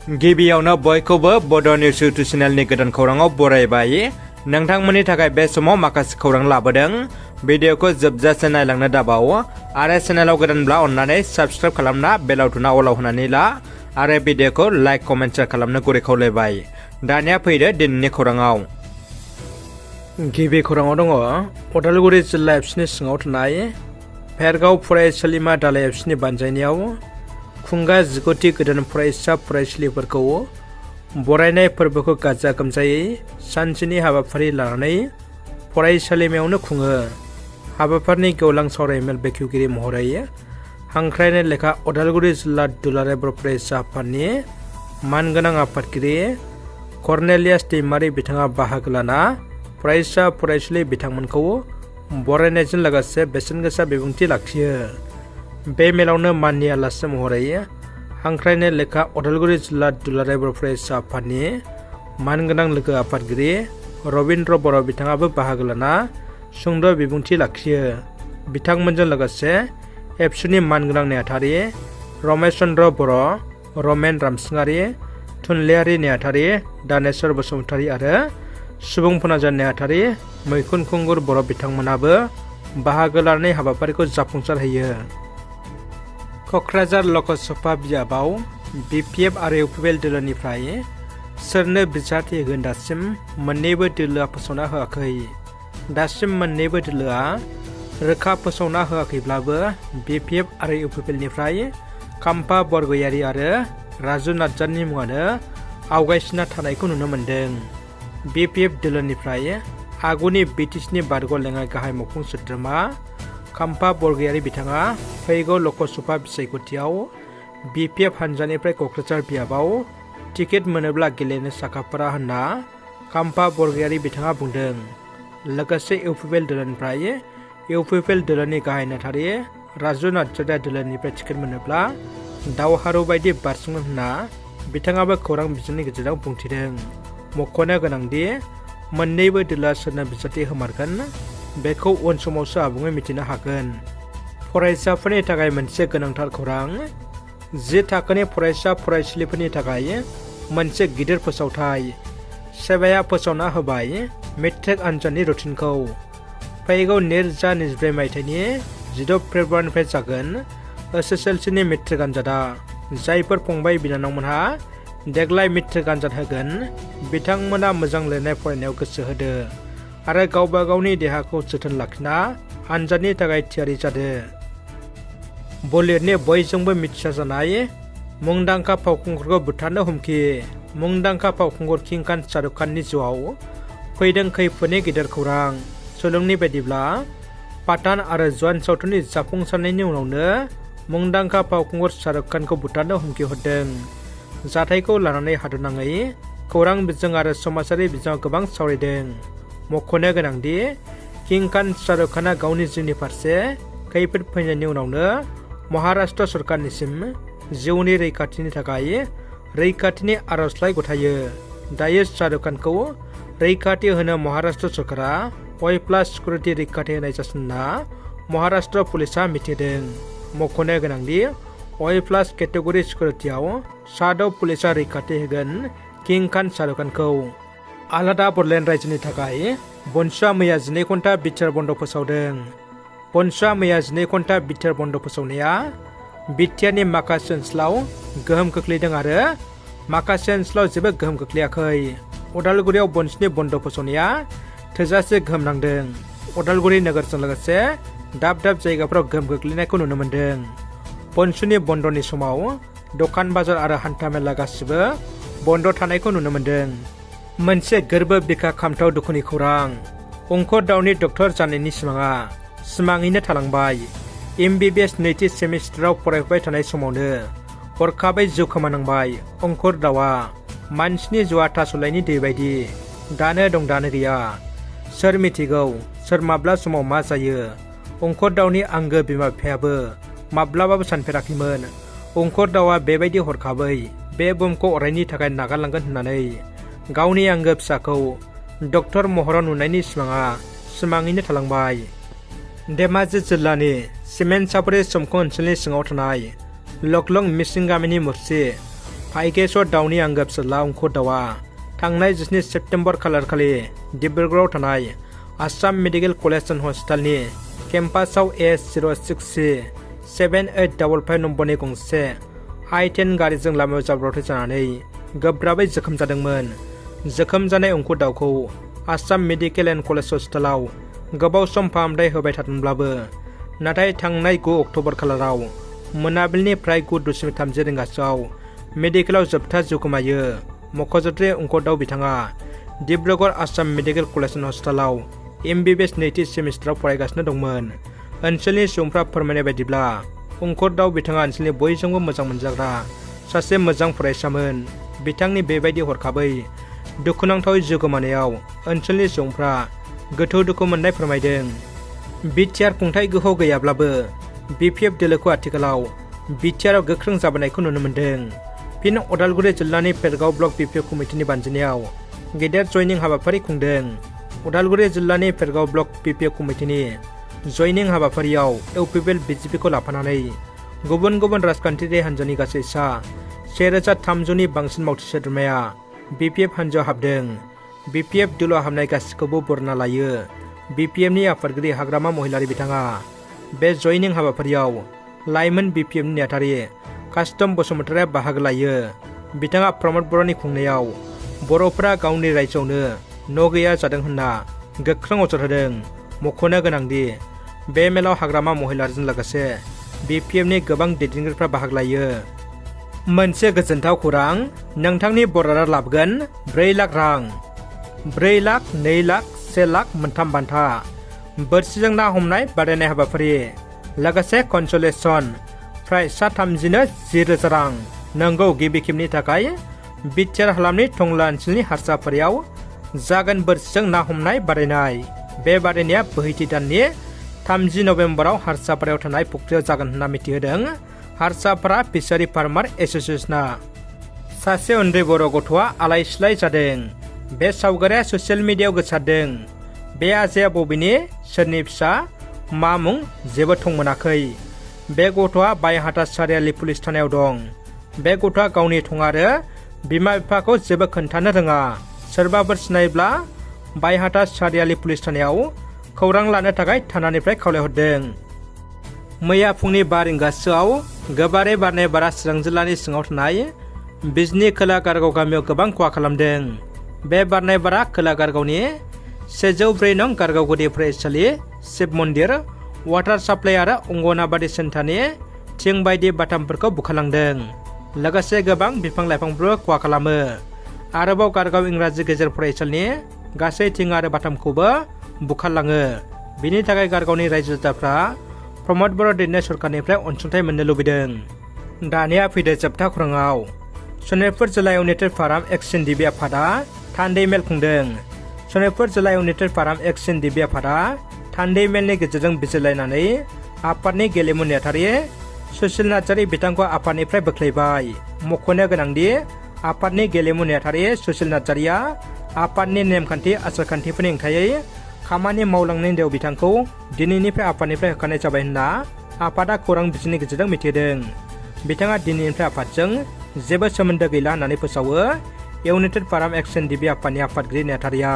गिबियावनो बयखौबो बड' निउस इउटुब चेनेलनि गोदान खौराङाव बरायबाय। नोंथांमोननि थाखाय बे समाव माखासे खौरां लाबोदों। भिडिअखौ जोबजासे नायलांनो दाबाव आरो चेनेलाव गोदानब्ला अन्नानै साबस्क्राइब खालामना बेल आइकनआ अलाव होनानै ला आरो भिडिअखौ लाइक कमेन्ट शेयार खालामनो गुरै खावलायबाय। दानिया फैदो दिनैनि खौराङाव। गिबि खौराङाव दङ उदालगुरि जिल्ला एबसुनि सिङाव थानाय भेरगाव फरायसालिमा दालाइ एबसुनि बानजायनायाव खुंगा 19थि गोदान फरायसा फरायसुलिफोरखौ बरायनाय फोरबोखौ गाजा गोमजायै सानसेनि हाबाफारि लानानै फरायसालिमायावनो खुङो। हाबाफारिनि गेवलां सावरायमेल बेखेवगिरि महरै हांख्रायनाय लेखा उदालगुरि जिल्ला दुलाराय बर' फरायसा आफादनि मानगोनां आफादगिरि कर्नेलियास दैमारि बिथाङा बाहागो लाना फरायसा फरायसुलि बिथांमोनखौ बरायनायजों लोगोसे बेसेनगोसा बिबुंथि लाखियो। बे मेलावनो माननि आलासि महरै हांख्रायनाय लेखा उदालगुरि जिल्ला दुलाराय बर' फरायसा आफादनि मानगोनां लोगो आफादगिरि रबिन्द्र बर' बिथाङाबो बाहागो लाना सुंद' बिबुंथि लाखियो। बिथांमोनजों लोगोसे एबसुनि मानगोनां नेहाथारि रमेश चन्द्र बर', रमेन रामसिङारि, थुनलाइयारि नेहाथारि दानेश्वर बसुमतारी आरो सुबुं फोनांजाब नेहाथारि मैखुन खुंगुर बर' बिथांमोनाबो बाहागो लानानै हाबाफारिखौ जाफुंसार होयो। क'क्राझार लकसभा बिजाबाव BPF आरो UPL दोलोनिफ्राय सोरनो बिजाथि होगोन दासिम मोन्नैबो दोलोआ फोसावना होआखै। दासिम मोन्नैबो दोलोआ रोखा फोसावना होआखैब्लाबो BPF आरो UPLनिफ्राय खाम्फा बरगयारी आरो राजु नार्जारिनि मुङानो आवगायसिना थानायखौ नुनो मोन्दों। BPF दोलोनिफ्राय आगुनि BTCनि बारग' लेङाइ गाहाय मावफुं सोद्रोमा खाम्फा बरगयारी बिथाङा फैगौ लकसभा बिसायख'थियाव BPF हानजानिफ्राय क'क्राझार बियाबाव टिकेट मोनोब्ला गेलेनो साखाफारा होनना खाम्फा बरगयारी बिथाङा बुंदों। लोगोसे UPL दोलोनिफ्राय UPL दोलोनि गाहाय नेहाथारि राजु नार्जारिया दोलोनिफ्राय टिकेट मोनोब्ला दावहारु बायदि बारसोमगोन होनना बिथाङाबो खौरां बिजोंनि गेजेराव बुंथिदों। मख'नो गोनांदि मोन्नैबो दोलोआ सोरनो बिजाथि होमारगोन बेखौ उन समावसो आबुङै मिथिनो हागोन। फरायसाफोरनि थाखाय मोनसे गोनांथार खौरां। 10 थाखोनि फरायसा फरायसुलिफोरनि थाखाय मोनसे गिदिर फोसावथाय। सेबाया फोसावना होबाय मेट्रिक आनजादनि रुटिनखौ। फैगौ 2024 मायथाइनि 16 फेब्रुवारिनिफ्राय जागोन SSLCनि मेट्रिक आनजादा। जायफोर फंबाय बिनानावमोनहा देग्लाय मेट्रिक आनजाद होगोन बिथांमोना मोजां लिरनाय फरायनायाव गोसो होदो आरो गावबा गावनि देहाखौ जोथोन लाखिना आनजादनि थाखाय थियारि जादो। बलिउडनि बयजोंबो मिथिजानाय मुंदांखा फावखुंगुरखौ बुथारनो हुमखि। मुंदांखा फावखुंगुर किं खान शाहरुख खाननि जिउआव फैदों खैफोदनि गिदिर खौरां। सुलुंनि बायदिब्ला पाठान आरो जवान सावथुननि जाफुंसारनायनि उनावनो मुंदांखा फावखुंगुर शाहरुख खानखौ बुथारनो हुमखि हरदों। जाथायखौ लानानै हादरनाङै खौरां बिजों आरो समाजारि बिजोङाव गोबां सावरायदों। मख'नो गोनांदि किं खान शाहरुख खानआ गावनि जिउनि फारसे खैफोद फैनायनि उनावनो महाराष्ट्र सरकारनिसिम जिउनि रैखाथिनि थाखाय रैखाथिनि आर'जलाइ गथायो। दायो शाहरुख खानखौ रैखाथि होनो महाराष्ट्र सरकारा Y+ सिकिउरिटि रैखाथि होनाय जासिनना महाराष्ट्र पुलिसा मिथिदों। मख'नो गोनांदि Y+ केटेगरि सिकिउरिटियाव 7 पुलिसा रैखाथि होगोन किं खान शाहरुख खानखौ। आलादा बड'लेण्ड रायजोनि थाखाय बन्सुआ मैया 12 घन्टा बिटिआर बन्द फोसावदों। बन्सुआ मैया 12 घन्टा बिटिआर बन्द फोसावनाया बिटिआरनि माखासे ओनसोलाव गोहोम खोख्लैदों आरो माखासे ओनसोलाव जेबो गोहोम खोख्लैयाखै। उदालगुरियाव बन्सुनि बन्द फोसावनाया थोजासे गोहोम नांदों। उदालगुरि नोगोरजों लोगोसे दाब दाब जायगाफोराव गोहोम खोख्लैनायखौ नुनो मोन्दों। बन्सुनि बन्दनि समाव दखान बाजार आरो हान्था मेला गासिबो बन्द थानायखौ नुनो मोन्दों। मोनसे गोरबो बिखा खामथाव दुखुनि खौरां। अंकुर दाउनि डक्टर जानायनि सिमाङा सिमाङैनो थालांबाय। MBBS नैथि सेमिस्टाराव फरायबाय थानाय समावनो हरखाबै जिउ खोमानांबाय अंकुर दाउआ। मानसिनि जिउआ थास'लायनि दै बायदि दानो दं दानो गैया। सोर मिथिगौ सोर माब्ला समाव मा जायो। अंकुर दाउनि आंगो बिमा बिफायाबो माब्लाबाबो सानफेराखैमोन अंकुर दाउआ बेबायदि हरखाबै बे बुहुमखौ अरायनि थाखाय नागारलांगोन होननानै। गावनि आंगो फिसाखौ डक्टर महराव नुनायनि सिमाङा सिमाङैनो थालांबाय। धेमाजि जिल्लानि सिमेन्ट सापरि समख ओनसोलनि सिङाव थानाय लकलं मिसिं गामिनि मुरसि फाइगेस दाउनि आंगो फिसाला अंकुर दाउआ थांनाय 17 सेप्तेम्बर खालारखालि डिब्रुगड़आव थानाय आसाम मेडिकेल कलेज एन्ड हस्पिटालनि केम्पासाव S06C7855 नम्बरनि गंसे I-10 गारिजों लामायाव जाब्रबथाय जानानै गोब्राबै जोखोम जादोंमोन। जोखोम जानाय अंकुर दाउखौ आसाम मेडिकेल एन्ड कलेज हस्पिटालाव गोबाव सम फाहामथाय होबाय थादोंब्लाबो नाथाय थांनाय 9 अक्ट'बर खालाराव मोनाबिलिनि फ्राय 9:30 रिंगासोआव मेडिकेलाव जोबथा जिउ गोमायो। मख'जाथाव अंकुर दाउ बिथाङा Dibrugarh Assam medical college and हस्पिटालाव MBBS नैथि सेमिस्टाराव फरायगासिनो दंमोन। ओनसोलनि सुबुंफ्रा फोरमायनाय बायदिब्ला अंकुर दाउ बिथाङा ओनसोलनि बयजोंबो मोजां मोनजाग्रा सासे मोजां फरायसामोन। बिथांनि बेबायदि हरखाबै दुखुनांथावै जिउ गोमानायाव ओनसोलनि सुबुंफ्रा गोथौ दुखु मोननाय फोरमायदों। बिटिआर खुंथाय गोहोआव गैयाब्लाबो BPF दोलोखौ आथिखालाव बिटिआरआव गोख्रों जाबोनायखौ नुनो मोन्दों। फिन उदालगुरि जिल्लानि पेरगाव ब्लक BPF कमिटिनि बानजायनायाव गेदेर जयनिं हाबाफारि खुंदों। उदालगुरि जिल्लानि पेरगाव ब्लक BPF कमिटिनि जयनिं हाबाफारियाव UPPL BJPखौ लाफानानै गुबुन गुबुन राजखान्थियारि हान्जानि गासै सा 1300नि बांसिन मावथि सोद्रोमाया BPF हान्जायाव हाबदों। BPF दोलोआव हाबनाय गासिखौबो बरना लायो। BPFनि आफादगिरि हाग्रामा महिलारि बिथाङा बे जयनिं हाबाफारियाव लाइमोन BPFनि नेहाथारि कास्टम बसुमतारिया बाहागो लायो। बिथाङा प्रमद बर'नि खुंनायाव बर'फोरा गावनि रायजोआवनो न' गैया जादों होनना गोख्रों अजद होदों। मख'नो गोनांदि बे मेलाव हाग्रामा महिलारिजों लोगोसे BPFनि गोबां दैदेनगिरिफ्रा बाहागो लायो। मोनसे गोजोनथाव खौरां, नोंथांनि बरादा लाबोगोन 4 लाख रां। 4 लाख, 2 लाख, 1 लाख मोनथाम बान्था। बोरसिजों ना हमनाय बादायनाय हाबाफारि लोगोसे कनसलेसन प्राइजआ 10,000 रां। नंगौ, गिबि खेबनि थाखाय बिटिआर हालामनि टंला ओनसोलनि हारसाफारियाव जागोन बोरसिजों ना हमनाय बादायनाय। बे बादायनाया बोहैथि दाननि 30 नभेम्बराव हारसापारायाव थानाय फुख्रियाव जागोन होनना मिथिहोदों हारसापारा फिसारि फार्मार एस'सिएशना। सासे उन्दै बर' गथ'आ आलाय सिलाय जादों। बे सावगारिया ससियेल मिडियायाव गोसारदों। बे आजाया बबेनि, सोरनि फिसा, मा मुं जेबो थं मोनाखै। बे गथ'आ बायहाटा सारियालि पुलिस थानायाव दं। बे गथ'आ गावनि थं आरो बिमा बिफाखौ जेबो खोन्थानो रोङा। सोरबाफोर सिनायब्ला बायहाटा सारियालि पुलिस थानायाव खौरां लानो थाखाय थानानिफ्राय खावलायहरदों। मैया फुंनि 5 रिंगासोआव गोबारै बारनाय बारा चिरां जिल्लानि सिङाव थानाय बिजनी खोला गारगाव गामियाव गोबां खहा खालामदों। बे बारनाय बारा खोला गारगावनि 104 नं गारगाव गुदि फरायसालि, शिब मन्दिर, वाटार साप्लाइ आरो अंगनाबादि सेन्टारनि थिं बायदि बाथामफोरखौ बुखारलांदों। लोगोसे गोबां बिफां लाइफांफोरबो खहा खालामो। आरोबाव गारगाव इंराजि गेजेर फरायसालिनि गासै थिं आरो बाथामखौबो बुखारलाङो। बिनि थाखाय गारगावनि रायजो राजाफ्रा प्रमद बर' दैदेननाय सरकारनिफ्राय अनसुंथाइ मोननो लुबैदों। दानिया फैदो जोबथा खौराङाव। सनितपुर जिल्ला इउनाइटेड फाराम एक्सन DB आफादा थान्दै मेल खुंदों। सनितपुर जिल्ला इउनाइटेड फाराम एक्सन DB आफादा थान्दै मेलनि गेजेरजों बिजिरलायनानै आफादनि गेलेमु नेहाथारि सुसिल नार्जारि बिथांखौ आफादनिफ्राय बोख्लायबाय। मख'नो गोनांदि आफादनि गेलेमु नेहाथारि सुसिल नार्जारिया आफादनि नेमखान्थि आसारखान्थिफोरनि हेंथायै खामानि मावलांनायनि दैयाव बिथांखौ दिनैनिफ्राय आफादनिफ्राय होखारनाय जाबाय होनना आफादा खौरां बिजोंनि गेजेरजों मिथिहोदों। बिथाङा दिनैनिफ्राय आफादजों जेबो सोमोन्दो गैला होननानै फोसावो इउनाइटेड फाराम एक्सन DB आफादनि आफादगिरि नेहाथारिया।